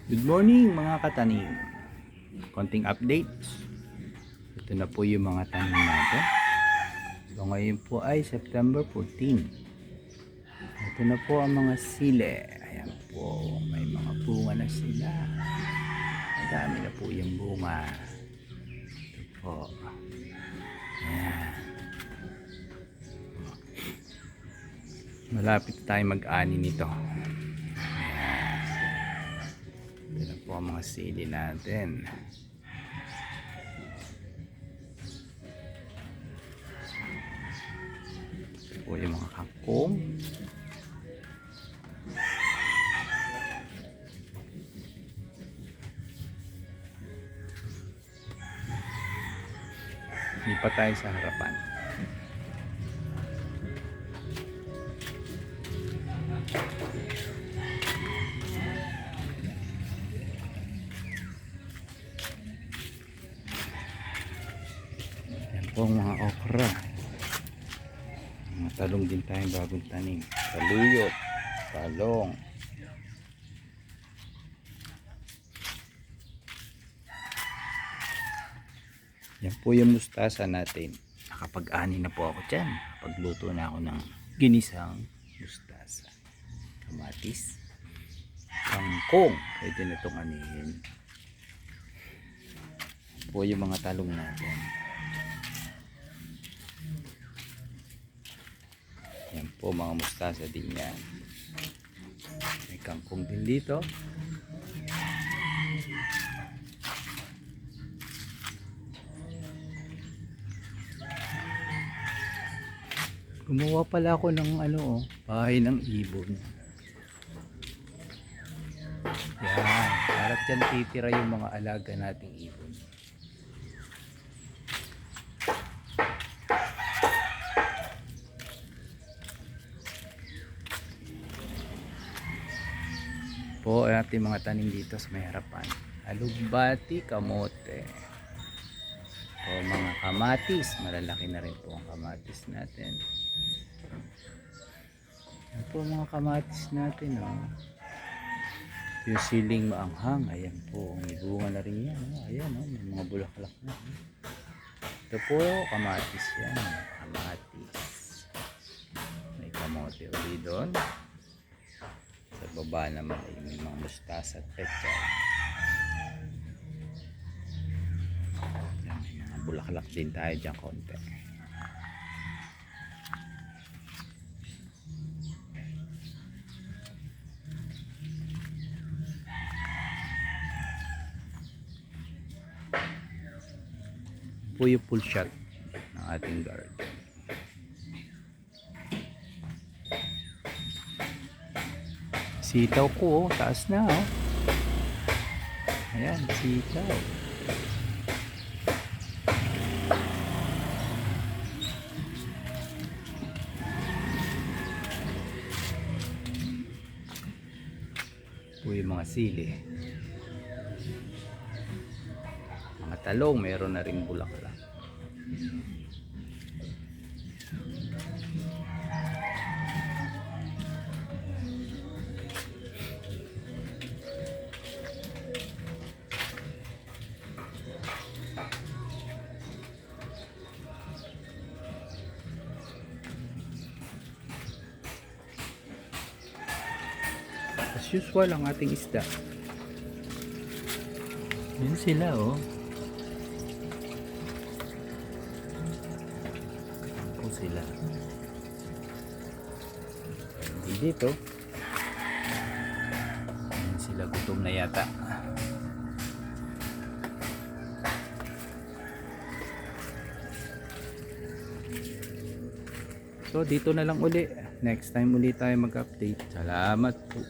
Good morning mga katanim. Konting updates. Ito na po yung mga tanim natin. So ngayon po ay September 14. Ito na po ang mga sile. Ayan po, may mga bunga na sila. Madami na po yung bunga. Ito po. Ayan. Malapit tayo mag-ani nito. Ito na po ang mga sili natin. Ito po yung mga kangkong. Lipat tayo sa harapan. Yan po ang mga okra. Mga talong din tayong bagong tanim. Saluyot, talong. Yan po yung mustasa natin. Nakapag-ani na po ako dyan. Pagluto na ako ng ginisang mustasa. Kamatis. Kangkong. Pwede na itong anihin. Yan po yung mga talong natin. Yan po mga mustasa din yan. May kangkong din dito. Gumawa pala ako ng bahay ng ibon. Yan, para dyan titira yung mga alaga nating ibon. Po ang ating mga tanim dito sa may harapan. Alugbati, kamote. Po mga kamatis, malalaki na rin po ang kamatis natin. Yan po mga kamatis natin, yung siling maanghang, ayan po, may bunga na rin yan, ayan, may mga bulaklak na. Ito po, kamatis yan, kamatis. May kamote ulit doon. Sa baba naman ay may mga mustasa at pechay. May mga bulaklak din tayo dyan konti. Po yung full shot ng ating garden. Sitaw ko, taas na, ayan, sitaw. Po yung mga sili. Mga talong, meron na rin bulaklak. As usual ang ating isda. Yan sila, po sila. Dito. Yan sila, gutom na yata. So dito na lang uli. Next time uli tayo mag-update. Salamat po.